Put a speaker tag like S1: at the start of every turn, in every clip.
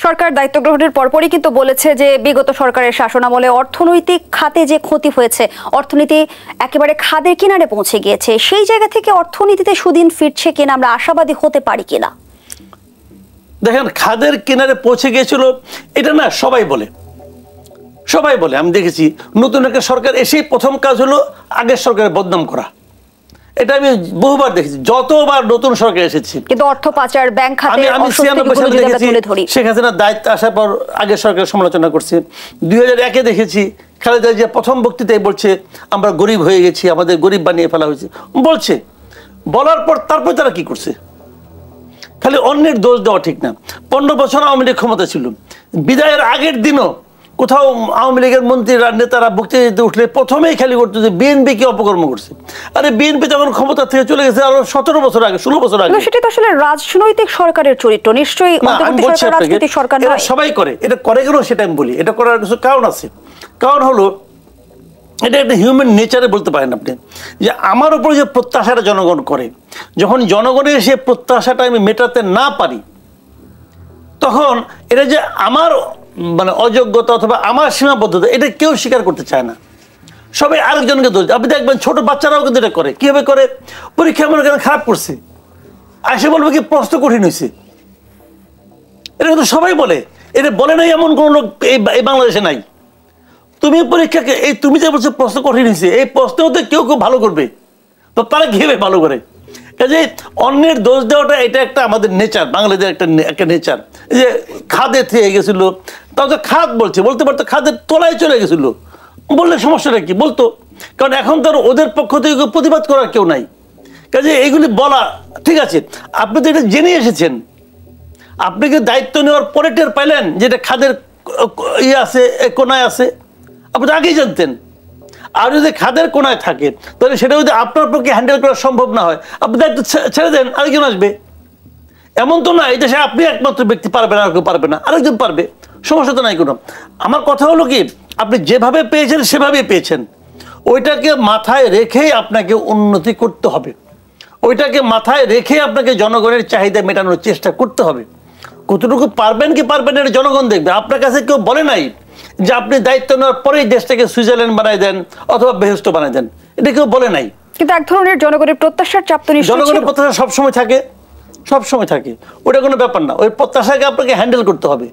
S1: সরকার দায়িত্ব গ্রহণের পরপরই কিন্তু বলেছে যে বিগত সরকারের শাসনামলে অর্থনৈতিক খাতে যে ক্ষতি হয়েছে, অর্থনীতি একেবারে খাদের কিনারে পৌঁছে গিয়েছে, সেই জায়গা থেকে অর্থনীতিতে সুদিন ফিরছে কিনা আমরা আশাবাদী হতে পারি কিনা?
S2: দেখেন, খাদের কিনারে পৌঁছে গিয়েছিল এটা না সবাই বলে, আমি দেখেছি। নতুন একটা সরকার এসেই প্রথম কাজ হলো আগের সরকারের বদনাম করা। এটা আমি বহুবার দেখেছি, যতবার নতুন সরকার এসেছে।
S1: কিন্তু অর্থ পাচার, ব্যাংক খাতে
S2: আমি 96 সালে দেখেছি শেখ হাসিনা দায়িত্ব আসার পর আগের সরকারের সমালোচনা করছে। 2001-এ দেখেছি খালেদা জিয়া প্রথম বক্তৃতায় বলছে আমরা গরিব হয়ে গেছি, আমাদের গরিব বানিয়ে ফেলা হয়েছে বলছে। বলার পর তারপর তারা কি করছে? খালি অন্যের দোষ দেওয়া ঠিক না। 15 বছর আওয়ামী লীগ ক্ষমতা ছিল, বিদায়ের আগের দিনও কোথাও আওয়ামী লীগের মন্ত্রীরা নেতারা বক্তৃতা দিতে উঠলে প্রথমেই খালি করতো যে বিএনপি কি অপকর্ম করছে। আরে বিএনপি যখন ক্ষমতা থেকে চলে গেছে আরো 17 বছর আগে, 16 বছর আগে।
S1: সেটা তো আসলে রাজনৈতিক সরকারের চরিত্র, নিশ্চয়ই রাজনৈতিক সরকার
S2: এটা সবাই করে। এটা করে কেন সেটা আমি বলি, এটা করার কিছু কারণ আছে। কারণ হলো এটা একটা হিউম্যান নেচারে বলতে পারেন আপনি, যে আমার উপরে যে প্রত্যাশাটা জনগণ করে, যখন জনগণের সে প্রত্যাশাটা আমি মেটাতে না পারি, তখন এটা যে আমার মানে অযোগ্যতা অথবা আমার সীমাবদ্ধতা, এটা কেউ স্বীকার করতে চায় না। সবাই আরেকজনকে দোষ। আপনি দেখবেন ছোট বাচ্চারাও কিন্তু এটা করে। কিভাবে করে? পরীক্ষা মনে করেন খারাপ করছে, আসে বলবে কি প্রশ্ন কঠিন হয়েছে। এটা কিন্তু সবাই বলে। এটা বলে নাই এমন কোন লোক এই বাংলাদেশে নাই। তুমি পরীক্ষাকে এই তুমি যে বলছো প্রশ্ন কঠিন হয়েছে, এই প্রশ্নও তো কেউ কেউ ভালো করবে, তো তারা কিভাবে ভালো করে? কাজে অন্যের দোষ দেওয়াটা এটা একটা আমাদের নেচার, বাংলাদেশের একটা নেচার। যে খাদে থেকে গেছিল, তাও তো খাদ বলতে পারতো খাদের তলায় চলে গেছিল, বললে সমস্যাটা কি? বলতো। কারণ এখন তো ওদের পক্ষ থেকে প্রতিবাদ করার কেউ নাই। কাজে এইগুলি বলা ঠিক আছে। আপনি তো এটা জেনে এসেছেন, আপনি কি দায়িত্ব নেওয়ার পরে টের পাইলেন যেটা খাদের ইয়ে আছে, কোনায় আছে? আপনি তো আগেই জানতেন। আর যদি খাদের কোনায় থাকে তাহলে সেটা যদি আপনার পক্ষে হ্যান্ডেল করা সম্ভব না হয়, আপনি দায়িত্ব ছেড়ে দেন, আরেকজন আসবে। এমন তো না এই দেশে আপনি একমাত্র ব্যক্তি পারবেন, আর কেউ পারবে না, আরেকজন পারবে, সমস্যা তো নাই কোনো। আমার কথা হলো কি, আপনি যেভাবে পেয়েছেন সেভাবেই পেয়েছেন, ওইটাকে মাথায় রেখেই আপনাকে উন্নতি করতে হবে, ওইটাকে মাথায় রেখে আপনাকে জনগণের চাহিদা মেটানোর চেষ্টা করতে হবে। কতটুকু পারবেন কি পারবেন এটা জনগণ দেখবে। আপনার কাছে কেউ বলে নাই যে আপনি দায়িত্ব নেওয়ার পরেই দেশটাকে সুইজারল্যান্ড বানাই দেন অথবা বেহেশত বানাই দেন, এটা কেউ বলে নাই।
S1: কিন্তু এক ধরনের জনগণের প্রত্যাশার চাপ তো নিশ্চয়ই
S2: জনগণের প্রত্যাশা সবসময় থাকে, সবসময় থাকে, ওটা কোনো ব্যাপার না। ওই প্রত্যাশাকে আপনাকে হ্যান্ডেল করতে হবে।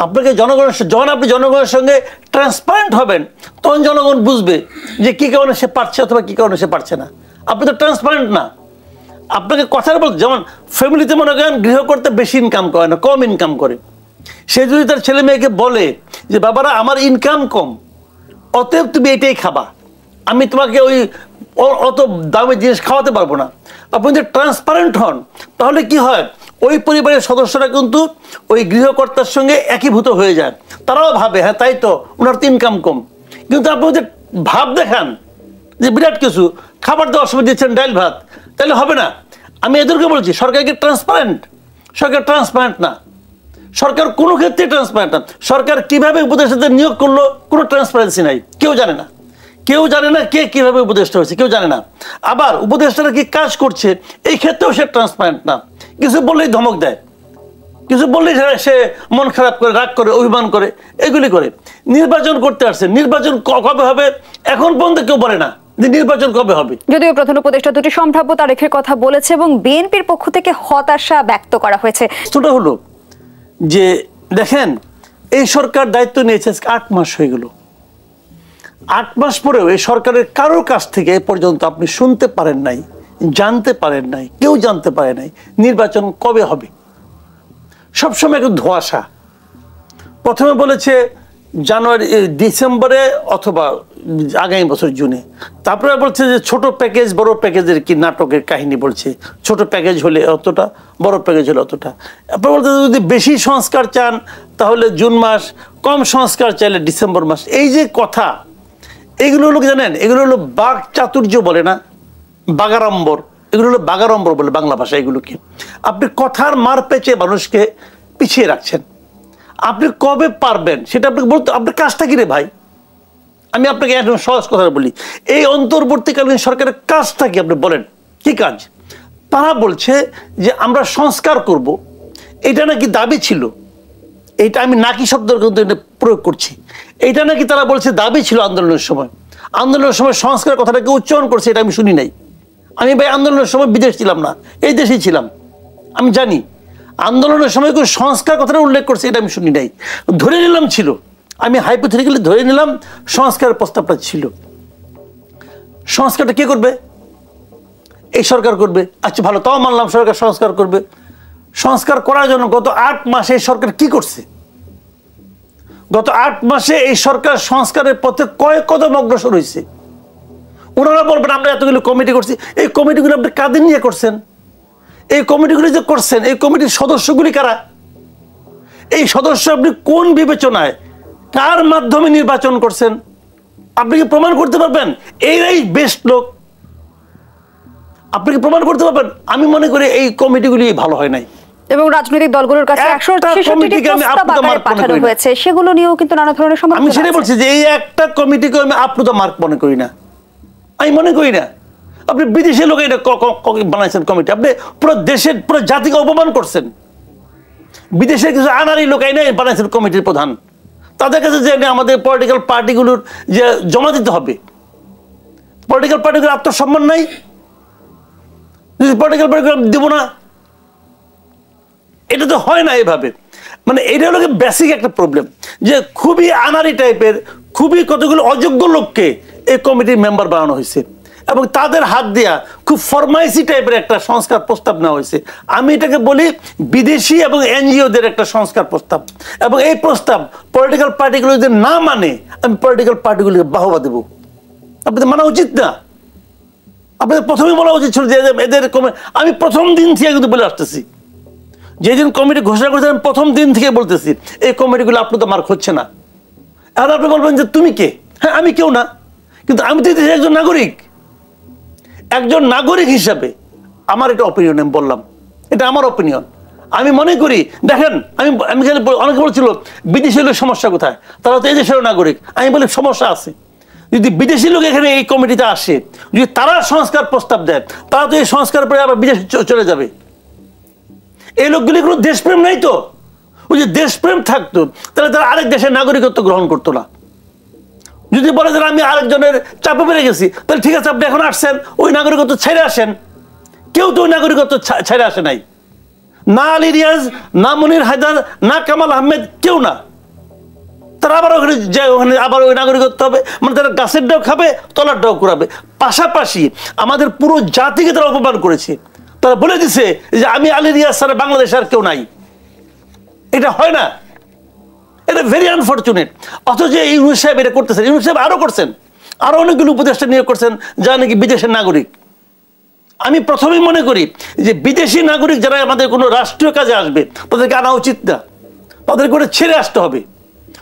S2: আপনাকে জনগণের যখন আপনি জনগণের সঙ্গে ট্রান্সপারেন্ট হবেন, তখন জনগণ বুঝবে যে কি কারণে সে পারছে অথবা কি কারণে সে পারছে না। আপনি তো ট্রান্সপারেন্ট না। আপনাকে কথার বলতে, যেমন ফ্যামিলিতে মনে করেন গৃহকর্তা বেশি ইনকাম করে না, কম ইনকাম করে। সে যদি তার ছেলে মেয়েকে বলে যে বাবারা আমার ইনকাম কম, অতএব তুমি এটাই খাবা, আমি তোমাকে ওই অত দামি জিনিস খাওয়াতে পারবো না, আপনি যদি ট্রান্সপারেন্ট হন, তাহলে কি হয়, ওই পরিবারের সদস্যরা কিন্তু ওই গৃহকর্তার সঙ্গে একীভূত হয়ে যায়। তারাও ভাবে হ্যাঁ তাই তো, ওনার তো ইনকাম কম। কিন্তু আপনি যদি ভাব দেখান যে বিরাট কিছু খাবার দেওয়ার সময় দিচ্ছেন ডাল ভাত, তাহলে হবে না। আমি এদেরকে বলছি সরকারকে ট্রান্সপারেন্ট, সরকার ট্রান্সপারেন্ট না। সরকার কোনো ক্ষেত্রে ট্রান্সপারেন্ট না। সরকার কিভাবে উপদেষ্টাদের নিয়োগ করলো কোনো ট্রান্সপারেন্সি নাই, কেউ জানে না। কেউ জানে না কে কিভাবে উপদেষ্টা হয়েছে, কেউ জানে না। আবার উপদেষ্টারা কি কাজ করছে এই ক্ষেত্রেও সে ট্রান্সপারেন্ট না। কিছু বললেই ধমক দেয়, কিছু বললেই সে মন খারাপ করে, রাগ করে, অভিমান করে, এগুলি করে। নির্বাচন করতে আসছে, নির্বাচন কবে হবে এখন পর্যন্ত কেউ বলে না যে নির্বাচন কবে হবে।
S1: যদিও প্রধান উপদেষ্টা দুটি সম্ভাব্য তারিখের কথা বলেছে এবং বিএনপির পক্ষ থেকে হতাশা ব্যক্ত করা হয়েছে।
S2: সেটা হলো যে দেখেন, এই সরকার দায়িত্ব নিয়েছে 8 মাস হয়ে গেল। 8 মাস পরেও এই সরকারের কারোর কাছ থেকে এ পর্যন্ত আপনি শুনতে পারেন নাই, জানতে পারেন নাই, কেউ জানতে পারে নাই নির্বাচন কবে হবে। সবসময় একটু ধোঁয়াশা। প্রথমে বলেছে জানুয়ারি, ডিসেম্বরে অথবা আগামী বছর জুনে। তারপরে বলছে যে ছোট প্যাকেজ বড় প্যাকেজের কি নাটকের কাহিনী বলছে, ছোট প্যাকেজ হলে অতটা, বড় প্যাকেজ হলে অতটা। আপনার বলতে যদি বেশি সংস্কার চান তাহলে জুন মাস, কম সংস্কার চাইলে ডিসেম্বর মাস। এই যে কথা, এগুলো হলো জানেন, এগুলো হলো বাক চাতুর্য বলে না, বাগাড়ম্বর। এগুলো হলো বাগাড়ম্বর বলে বাংলা ভাষা। এগুলোকে আপনি কথার মার পেঁচে মানুষকে পিছিয়ে রাখছেন। আপনি কবে পারবেন সেটা আপনাকে বলতে, আপনার কাজটা কি রে ভাই? আমি আপনাকে একদম সহজ কথা বলি, এই অন্তর্বর্তীকালীন সরকারের কাজটা কি আপনি বলেন, কি কাজ? তারা বলছে যে আমরা সংস্কার করব, এটা নাকি দাবি ছিল। এইটা আমি নাকি শব্দ কিন্তু প্রয়োগ করছি। এইটা নাকি তারা বলছে দাবি ছিল আন্দোলনের সময়, আন্দোলনের সময় সংস্কার কথাটাকে উচ্চারণ করছে, এটা আমি শুনি নাই। আমি ভাই আন্দোলনের সময় বিদেশ ছিলাম না, এই দেশেই ছিলাম, আমি জানি আন্দোলনের সময় কোনো সংস্কার কথাটা উল্লেখ করছে, এটা আমি শুনি নাই। ধরে নিলাম ছিল, আমি হাইপোথেটিক্যালি ধরে নিলাম সংস্কারের প্রস্তাবটা ছিল। সংস্কারটা কে করবে? এই সরকার করবে। আচ্ছা ভালো, তাও মানলাম সরকার সংস্কার করবে। সংস্কার করার জন্য গত 8 মাসে এই সরকার কি করছে? গত 8 মাসে এই সরকার সংস্কারের পথে কয়েক কদম অগ্রসর হয়েছে। ওনারা বলবেন আমরা এতগুলো কমিটি করছি, এই কমিটিগুলো আপনি কাদের নিয়ে করছেন? এই কমিটিগুলি যে করছেন, এই কমিটির সদস্যগুলি কারা? এই সদস্য আপনি কোন বিবেচনায় কার মাধ্যমে নির্বাচন করছেন? আপনি কি প্রমাণ করতে পারবেন এরাই বেস্ট লোক? আপনি কি প্রমাণ করতে পারবেন? আমি মনে করি এই কমিটিগুলি ভালো হয় নাই।
S1: এবং রাজনৈতিক দলগুলোর কাছে 166টি প্রস্তাব আকারে পাঠানো হয়েছে, সেগুলো নিয়েও কিন্তু নানা ধরনের সমালোচনা।
S2: আমি সেটাই বলছি যে এই একটা কমিটিকে আমি আপ টু দ্য মার্ক মনে করি না, আমি মনে করি না। আপনি বিদেশি লোক এটা বানাইছেন কমিটি, আপনি পুরো দেশের পুরো জাতিকে অপমান করছেন। বিদেশের কিছু আনারি লোক আইনে বানাইছেন কমিটির প্রধান, তাদের কাছে যে আমাদের পলিটিক্যাল পার্টিগুলোর যে জমা দিতে হবে, পলিটিক্যাল পার্টিগুলোর আত্মসম্মান নাই, পলিটিক্যাল পার্টিগুলো দেবো না, এটা তো হয় না এভাবে। মানে এটা হলো বেসিক একটা প্রবলেম, যে খুবই আনারি টাইপের, খুবই কতগুলো অযোগ্য লোককে এই কমিটির মেম্বার বানানো হয়েছে এবং তাদের হাত দিয়া খুব ফরমাইসি টাইপের একটা সংস্কার প্রস্তাব নেওয়া হয়েছে। আমি এটাকে বলি বিদেশি এবং এনজিওদের একটা সংস্কার প্রস্তাব, এবং এই প্রস্তাব পলিটিক্যাল পার্টিগুলো যদি না মানে আমি পলিটিক্যাল পার্টিগুলোকে বাহবা দেব। আপনাদের মানা উচিত না, আপনাদের প্রথমেই বলা উচিত ছিল যে এদের আমি প্রথম দিন থেকে কিন্তু বলে আসতেছি, যেদিন কমিটি ঘোষণা করেছে আমি প্রথম দিন থেকে বলতেছি এই কমিটিগুলো আপনার তো মার্ক হচ্ছে না। এখন আপনি বলবেন যে তুমি কে? হ্যাঁ আমি কেউ না, কিন্তু আমি তো দেশের একজন নাগরিক। একজন নাগরিক হিসাবে আমার এটা অপিনিয়ন, আমি বললাম এটা আমার অপিনিয়ন। আমি মনে করি দেখেন, আমি অনেকে বলছিল বিদেশি লোকের সমস্যা কোথায়, তারা তো এই দেশেরও নাগরিক। আমি বলি সমস্যা আছে, যদি বিদেশি লোক এখানে এই কমিটিতে আসে, যদি তারা সংস্কার প্রস্তাব দেয়, তারা তো এই সংস্কার পরে আবার বিদেশে চলে যাবে। এই লোকগুলি কোনো দেশপ্রেম নাই তো, ওই যে দেশপ্রেম থাকতো তাহলে তারা আরেক দেশের নাগরিকত্ব গ্রহণ করতো না। যদি বলে যে আমি আরেকজনের চাপে পেরে গেছি, তাহলে ঠিক আছে আপনি এখন আসছেন, ওই নাগরিকত্ব ছেড়ে আসেন। কেউ তো ওই নাগরিকত্ব ছেড়ে আসে নাই, না আলী রিয়াজ, না মনির হায়দার, না কামাল আহমেদ, কেউ না। তারা আবার ওখানে যায়, ওখানে আবার ওই নাগরিকত্ব হবে, মানে তারা গাছের ডাও খাবে, তলার ডাও কুড়াবে। পাশাপাশি আমাদের পুরো জাতিকে তারা অপমান করেছে। তারা বলে দিছে যে আমি আলী রিয়াজ ছাড়া বাংলাদেশে আর কেউ নাই। এটা হয় না, এটা ভেরি আনফর্চুনেট। অথচ ইউনূস সাহেব এটা করতেছেন, ইউনূস সাহেব আরো করছেন, আরো অনেকগুলো উপদেষ্টা নিয়োগ করছেন যারা নাকি বিদেশের নাগরিক। আমি প্রথমেই মনে করি যে বিদেশি নাগরিক যারা আমাদের কোনো রাষ্ট্রীয় কাজে আসবে তাদেরকে আনা উচিত না, তাদেরকে ওটা ছেড়ে আসতে হবে।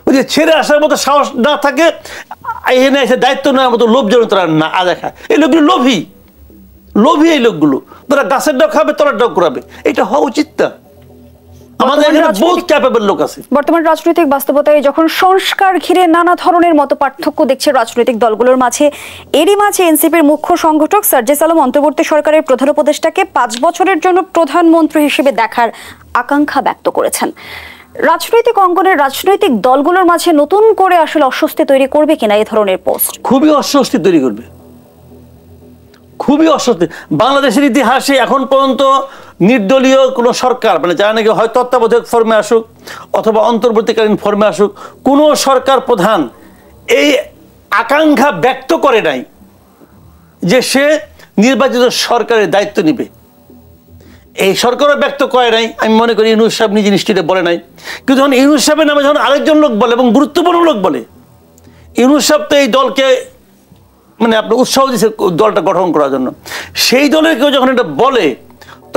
S2: ওই যে ছেড়ে আসার মতো সাহস না থাকে, এনে এসে দায়িত্ব নেওয়ার মতো লোভজনক তারা না দেখা। এই লোকগুলো লোভী, লোভী এই লোকগুলো, তারা গাছের ডাও খাবে, তলার ডাও করাবে। এটা হওয়া উচিত না। আমাদের এখানে বহুত ক্যাপেবল লোক আছে।
S1: বর্তমান রাজনৈতিক বাস্তবতায় যখন সংস্কার ঘিরে নানা ধরনের মত পার্থক্য দেখছে রাজনৈতিক দলগুলোর মাঝে, এরই মাঝে এনসিপির মুখ্য সংগঠক সার্জিস আলম অন্তর্বর্তী সরকারের প্রধান উপদেষ্টাকে 5 বছরের জন্য প্রধানমন্ত্রী হিসেবে দেখার আকাঙ্ক্ষা ব্যক্ত করেছেন। রাজনৈতিক অঙ্গনের রাজনৈতিক দলগুলোর মাঝে নতুন করে আসলে অস্বস্তি তৈরি করবে কিনা এই ধরনের পোস্ট?
S2: খুবই অস্বস্তি তৈরি করবে, খুবই অস্বস্তি। বাংলাদেশের ইতিহাসে এখন পর্যন্ত নির্দলীয় কোনো সরকার, মানে যারা নাকি হয় তত্ত্বাবধায়ক ফর্মে আসুক অথবা অন্তর্বর্তীকালীন ফর্মে আসুক, কোনো সরকার প্রধান এই আকাঙ্ক্ষা ব্যক্ত করে নাই যে সে নির্বাচিত সরকারের দায়িত্ব নিবে। এই সরকারও ব্যক্ত করে নাই। আমি মনে করি ইউনূস সাহেব নিজে নিশ্চিত বলে নাই, কিন্তু যখন ইউনূস সাহেবের নামে যখন আরেকজন লোক বলে এবং গুরুত্বপূর্ণ লোক বলে, ইউনূস সাহেব তো এই দলকে মানে আপনার উৎসাহ দিচ্ছে দলটা গঠন করার জন্য, সেই দলের কেউ যখন এটা বলে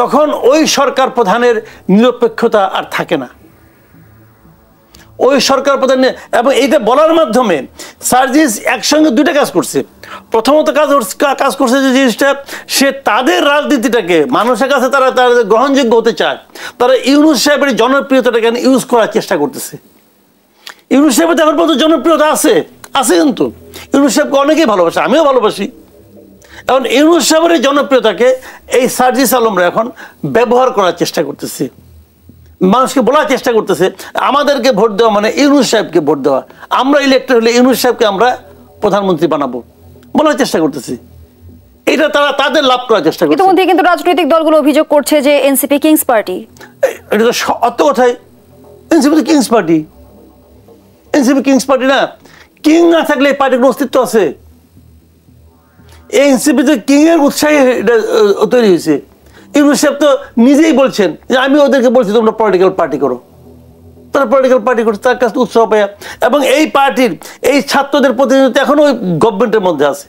S2: তখন ওই সরকার প্রধানের নিরপেক্ষতা আর থাকে না। ওই সরকার প্রধান, এবং এইটা বলার মাধ্যমে সার্জিস একসঙ্গে দুইটা কাজ করছে। প্রথমত কাজ করছে যে জিনিসটা, সে তাদের রাজনীতিটাকে মানুষের কাছে তারা গ্রহণযোগ্য হতে চায়, তারা ইউনূস সাহেবের জনপ্রিয়তাটাকে ইউজ করার চেষ্টা করতেছে। ইউনূস সাহেবের এখন পর্যন্ত জনপ্রিয়তা আছে, কিন্তু ইউনূস সাহেবকে অনেকেই ভালোবাসে, আমিও ভালোবাসি। এখন ইউনূস সাহেবের জনপ্রিয়তাকে এই সার্জিস আলমরা এখন ব্যবহার করার চেষ্টা করতেছে। মানুষকে বলার চেষ্টা করতেছে আমাদেরকে ভোট দেওয়া মানে ইউনূস সাহেবকে ভোট দেওয়া, আমরা ইলেক্টেড হলে ইউনূস সাহেবকে আমরা প্রধানমন্ত্রী বানাবো বলার চেষ্টা করতেছি। এটা তারা তাদের লাভ করার চেষ্টা করছে।
S1: ইতিমধ্যে কিন্তু রাজনৈতিক দলগুলো অভিযোগ করছে যে এনসিপি কিংস পার্টি।
S2: এটা তো অত কথাই, এনসিপি তো king's party. NCP king's party না, কিং না থাকলে এই পার্টির অস্তিত্ব আছে। এই এনসিপি তো কিং এর উৎসাহে এটা তৈরি হয়েছে। ইউনূস সাহেব তো নিজেই বলছেন যে আমি ওদেরকে বলছি তোমরা পলিটিক্যাল পার্টি করো, তারা পলিটিক্যাল পার্টি করছে, তার কাছে উৎসাহ পায়। এবং এই পার্টির এই ছাত্রদের প্রতিনিধিত্ব এখন ওই গভর্নমেন্টের মধ্যে আছে,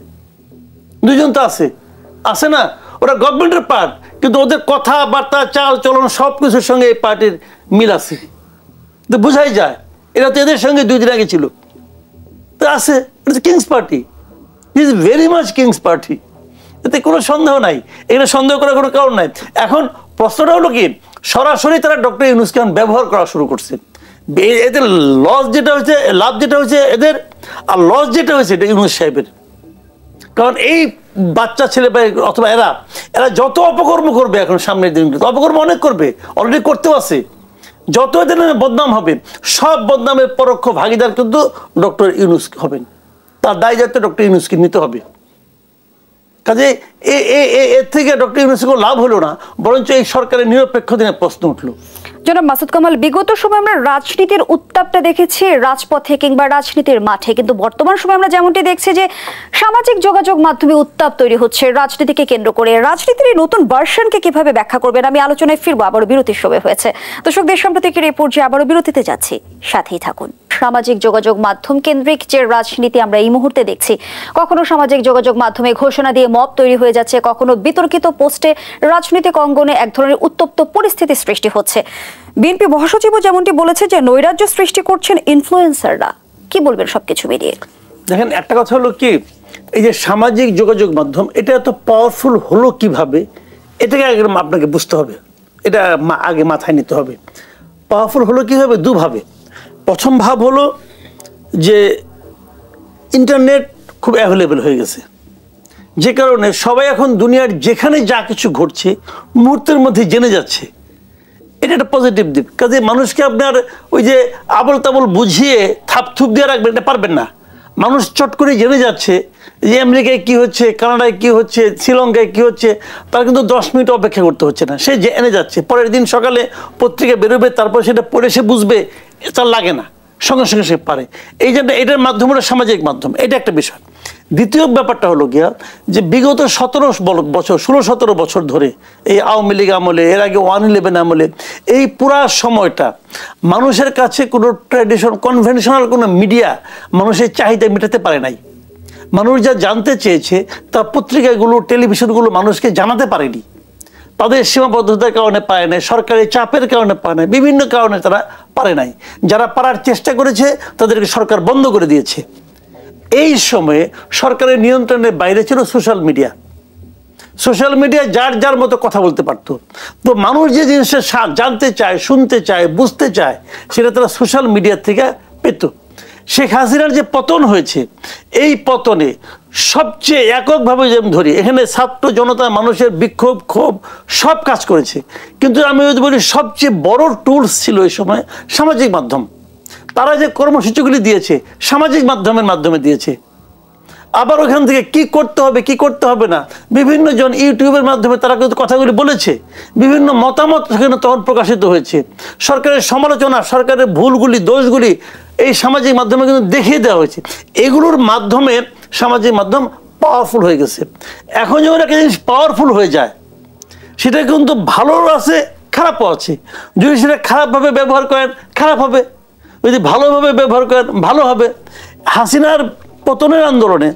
S2: দুইজন তো আছে না, ওরা গভর্নমেন্টের পার্ট, কিন্তু ওদের কথাবার্তা চাল চলন সব কিছুর সঙ্গে এই পার্টির মিল আছে, তো বোঝাই যায় এরা তো এদের সঙ্গে 2 দিন আগে ছিল, তো আছে। King's party is very much king's party, এতে কোনো সন্দেহ নাই, এখানে সন্দেহ করার কোনো কারণ নাই। এখন প্রশ্নটা হলো কি, সরাসরি তারা ডক্টর ইউনূসকে ভাবে করা শুরু করছে। এদের লস যেটা হয়েছে, লাভ যেটা হয়েছে এদের, আর লস যেটা হয়েছে এটা ইউনূস সাহেবের। কারণ এই বাচ্চা ছেলে অথবা এরা যত অপকর্ম করবে এখন সামনের দিনগুলো, অপকর্ম অনেক করবে, অলরেডি করতেও আছে, যত এদের বদনাম হবে সব বদনামের পরোক্ষ ভাগিদার কিন্তু ডক্টর ইউনূস হবেন, তার দায় দায়িত্ব ডক্টর ইউনূসকে নিতে হবে। কাজে এর থেকে ডক্টর ইউনূসের কোনো লাভ হলো না, বরঞ্চ এই সরকারের নিরপেক্ষ দিনে প্রশ্ন উঠলো।
S1: জনাব মাসুদ কামাল, বিগত সময় আমরা রাজনীতির উত্তাপটা দেখেছি রাজপথে কিংবা রাজনীতির মাঠে, কিন্তু বর্তমান সময় আমরা যেমনটি দেখছি যে সামাজিক যোগাযোগ মাধ্যমে উত্তাপ তৈরি হচ্ছে রাজনীতিকে কেন্দ্র করে। রাজনীতির এই নতুন ভার্সনকে কিভাবে ব্যাখ্যা করবেন? আমি আলোচনায় ফিরবো, আবারও বিরতির সময় হয়েছে। দর্শক, দেশ সম্প্রতিকের এই পর্যায়ে আবারও বিরতিতে যাচ্ছি, সাথেই থাকুন। সামাজিক যোগাযোগ মাধ্যম কেন্দ্রিক যে রাজনীতি আমরা এই মুহূর্তে দেখছি, কখনো সামাজিক যোগাযোগ মাধ্যমে ঘোষণা দিয়ে মব তৈরি হয়ে যাচ্ছে, কখনো বিতর্কিত পোস্টে রাজনৈতিক অঙ্গনে এক ধরনের উত্তপ্ত পরিস্থিতি সৃষ্টি হচ্ছে। বিএনপি মহাসচিবও যেমনটি বলেছে যে নৈরাজ্য সৃষ্টি করছেন ইনফ্লুয়েন্সাররা। কি বলবেন সবকিছু মিলিয়ে?
S2: দেখেন, একটা কথা হলো কি, এই যে সামাজিক যোগাযোগ মাধ্যম এটা এত পাওয়ারফুল হলো কিভাবে, এটাকে আগে আপনাকে বুঝতে হবে, এটা আগে মাথায় নিতে হবে। পাওয়ারফুল হলো কিভাবে? দুভাবে। প্রথম ভাব হলো যে ইন্টারনেট খুব অ্যাভেলেবেল হয়ে গেছে, যে কারণে সবাই এখন দুনিয়ার যেখানে যা কিছু ঘটছে মুহূর্তের মধ্যে জেনে যাচ্ছে। এটা একটা পজিটিভ দিক। কাজে মানুষকে আপনার ওই যে আবল তাবল বুঝিয়ে থাপথুপ দিয়ে রাখবেন, এটা পারবেন না। মানুষ চট করে জেনে যাচ্ছে যে আমেরিকায় কি হচ্ছে, কানাডায় কি হচ্ছে, শ্রীলঙ্কায় কি হচ্ছে, তার কিন্তু 10 মিনিট অপেক্ষা করতে হচ্ছে না, সে জেনে যাচ্ছে। পরের দিন সকালে পত্রিকা বেরোবে, তারপর সেটা পড়ে সে বুঝবে, তার লাগে না, সঙ্গে সঙ্গে সে পারে। এই জন্য এটার মাধ্যম হলো সামাজিক মাধ্যম, এটা একটা বিষয়। দ্বিতীয় ব্যাপারটা হলো গিয়া যে বিগত 16-17 বছর ধরে এই আওয়ামী লীগ আমলে, এর আগে 111 আমলে, এই পুরা সময়টা মানুষের কাছে কোনো কনভেনশনাল কোনো মিডিয়া মানুষের চাহিদা মেটাতে পারে নাই। মানুষ যা জানতে চেয়েছে তা পত্রিকাগুলো, টেলিভিশনগুলো মানুষকে জানাতে পারেনি, তাদের সীমাবদ্ধতার কারণে পারে নাই, সরকারি চাপের কারণে পারে নাই, বিভিন্ন কারণে তারা পারে নাই। যারা পারার চেষ্টা করেছে তাদেরকে সরকার বন্ধ করে দিয়েছে। এই সময়ে সরকারের নিয়ন্ত্রণের বাইরে ছিল সোশ্যাল মিডিয়া। সোশ্যাল মিডিয়া যার যার মতো কথা বলতে পারত। তো মানুষ যে জিনিসটা জানতে চায়, শুনতে চায়, বুঝতে চায়, সেটা তারা সোশ্যাল মিডিয়া থেকে পেত। শেখ হাসিনার যে পতন হয়েছে, এই পতনে সবচেয়ে এককভাবে যেমন ধরি, এখানে ছাত্র জনতা, মানুষের বিক্ষোভ, ক্ষোভ সব কাজ করেছে, কিন্তু আমি যদি বলি সবচেয়ে বড় টুলস ছিল এই সময় সামাজিক মাধ্যম। তারা যে কর্মসূচিগুলি দিয়েছে সামাজিক মাধ্যমের মাধ্যমে দিয়েছে। আবার ওখান থেকে কি করতে হবে, কি করতে হবে না, বিভিন্ন জন ইউটিউবের মাধ্যমে তারা কিন্তু কথাগুলি বলেছে, বিভিন্ন মতামত সেখানে তখন প্রকাশিত হয়েছে। সরকারের সমালোচনা, সরকারের ভুলগুলি, দোষগুলি এই সামাজিক মাধ্যমে কিন্তু দেখিয়ে দেওয়া হয়েছে। এগুলোর মাধ্যমে সামাজিক মাধ্যম পাওয়ারফুল হয়ে গেছে। এখন যখন একটা জিনিস পাওয়ারফুল হয়ে যায়, সেটা কিন্তু ভালো আছে, খারাপও আছে। যদি সেটা খারাপভাবে ব্যবহার করেন খারাপ হবে, যদি ভালোভাবে ব্যবহার করেন ভালো হবে। হাসিনার পতনের আন্দোলনে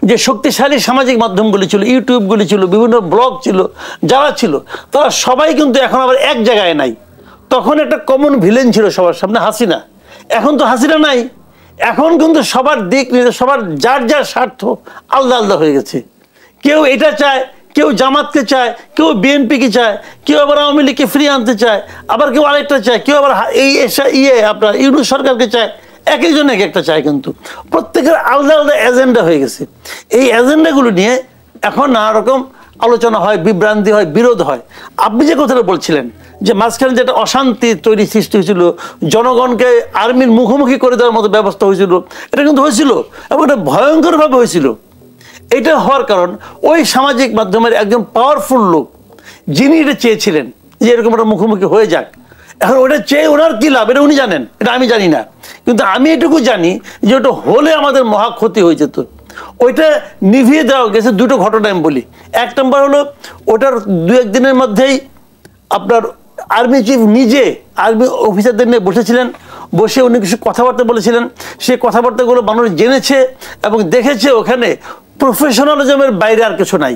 S2: যে শক্তিশালী সামাজিক মাধ্যমগুলি ছিল, ইউটিউবগুলি ছিল, বিভিন্ন ব্লগ ছিল, যারা ছিল তারা সবাই কিন্তু এখন আবার এক জায়গায় নাই। তখন একটা কমন ভিলেন ছিল সবার সামনে, হাসিনা। এখন তো হাসিনা নাই, এখন কিন্তু সবার দিক নিয়ে সবার যার যার স্বার্থ আলাদা আলাদা হয়ে গেছে। কেউ এটা চায়, কেউ জামাতকে চায়, কেউ বিএনপিকে চায়, কেউ আবার আওয়ামী লীগকে ফিরিয়ে আনতে চায়, আবার কেউ আরেকটা চায়, কেউ আবার আপনার ইউনূস সরকারকে চায়। এক একজন এক একটা চায়, কিন্তু প্রত্যেকের আলাদা আলাদা এজেন্ডা হয়ে গেছে। এই এজেন্ডাগুলো নিয়ে এখন নানা রকম আলোচনা হয়, বিভ্রান্তি হয়, বিরোধ হয়। আপনি যে কথাটা বলছিলেন যে মাঝখানে যেটা অশান্তি তৈরি সৃষ্টি হয়েছিল, জনগণকে আর্মির মুখোমুখি করে দেওয়ার মতো ব্যবস্থা হয়েছিল, এটা কিন্তু হয়েছিল এবং এটা ভয়ঙ্করভাবে হয়েছিল। এটা হওয়ার কারণ ওই সামাজিক মাধ্যমের একজন পাওয়ারফুল লোক যিনি এটা চেয়েছিলেন যে এরকম একটা মুখোমুখি হয়ে যাক। এখন ওটা চেয়ে ওনার কি লাভ এটা উনি জানেন, এটা আমি জানি না, কিন্তু আমি এটুকু জানি যে ওটা হলে আমাদের মহা ক্ষতি হয়ে যেত। ওইটা নিভিয়ে দেওয়া গেছে দুটো ঘটনা আমি বলি। এক নম্বর হলো ওটার দু একদিনের মধ্যেই আপনার আর্মি চিফ নিজে আর্মি অফিসারদের নিয়ে বসেছিলেন, বসে উনি কিছু কথাবার্তা বলেছিলেন। সেই কথাবার্তাগুলো মানুষ জেনেছে এবং দেখেছে ওখানে প্রফেশনালিজমের বাইরে আর কিছু নাই।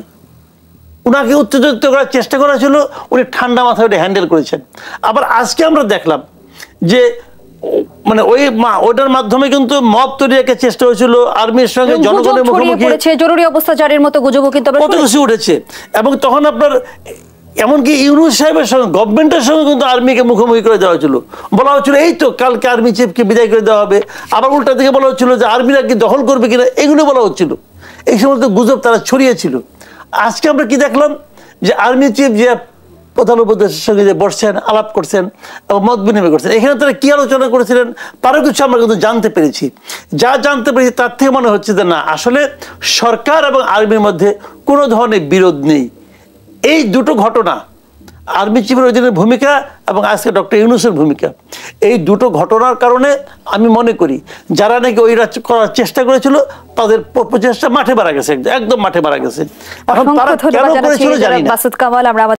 S2: উনাকে উত্তেজিত করার চেষ্টা করা ছিল, উনি ঠান্ডা মাথায় ওটা হ্যান্ডেল করেছেন। আবার আজকে আমরা দেখলাম যে মানে ওইটার মাধ্যমে কিন্তু মব তৈরি একটা চেষ্টা হয়েছিল আর্মির সঙ্গে জনগণের মুখোমুখি,
S1: জরুরি অবস্থা জারির মতো গুজবও কিন্তু
S2: কত কিছু উঠেছে। এবং তখন আপনার এমনকি ইউনূস সাহেবের সঙ্গে গভর্নমেন্টের সঙ্গে কিন্তু আর্মিকে মুখোমুখি করে দেওয়া হয়েছিল। বলা হচ্ছিল এই তো কালকে আর্মি চিফকে বিদায় করে দেওয়া হবে, আবার উল্টা দিকে বলা হচ্ছিল যে আর্মিরা কি দখল করবে কিনা, এগুলো বলা হচ্ছিল। এই সমস্ত গুজব তারা ছড়িয়েছিল। আজকে আমরা কি দেখলাম যে আর্মি চিফ যে প্রধান উপদেষ্টার সঙ্গে যে বসছেন, আলাপ করছেন এবং মত বিনিময় করছেন, এখানে তারা কি আলোচনা করেছিলেন তারও কিছু আমরা কিন্তু জানতে পেরেছি। যা জানতে পেরেছি তার থেকে মনে হচ্ছে যে না, আসলে সরকার এবং আর্মির মধ্যে কোনো ধরনের বিরোধ নেই। এই দুটো ঘটনা, আর্মি চিফের ওই দিনের ভূমিকা এবং আজকে ডক্টর ইউনূসের ভূমিকা, এই দুটো ঘটনার কারণে আমি মনে করি যারা নাকি ওইটা করার চেষ্টা করেছিল তাদের প্রচেষ্টা মাঠে মারা গেছে, একদম মাঠে মারা গেছে। এখন তারা কেন করেছিল জানি না।
S1: মাসুদ কামাল, আমরা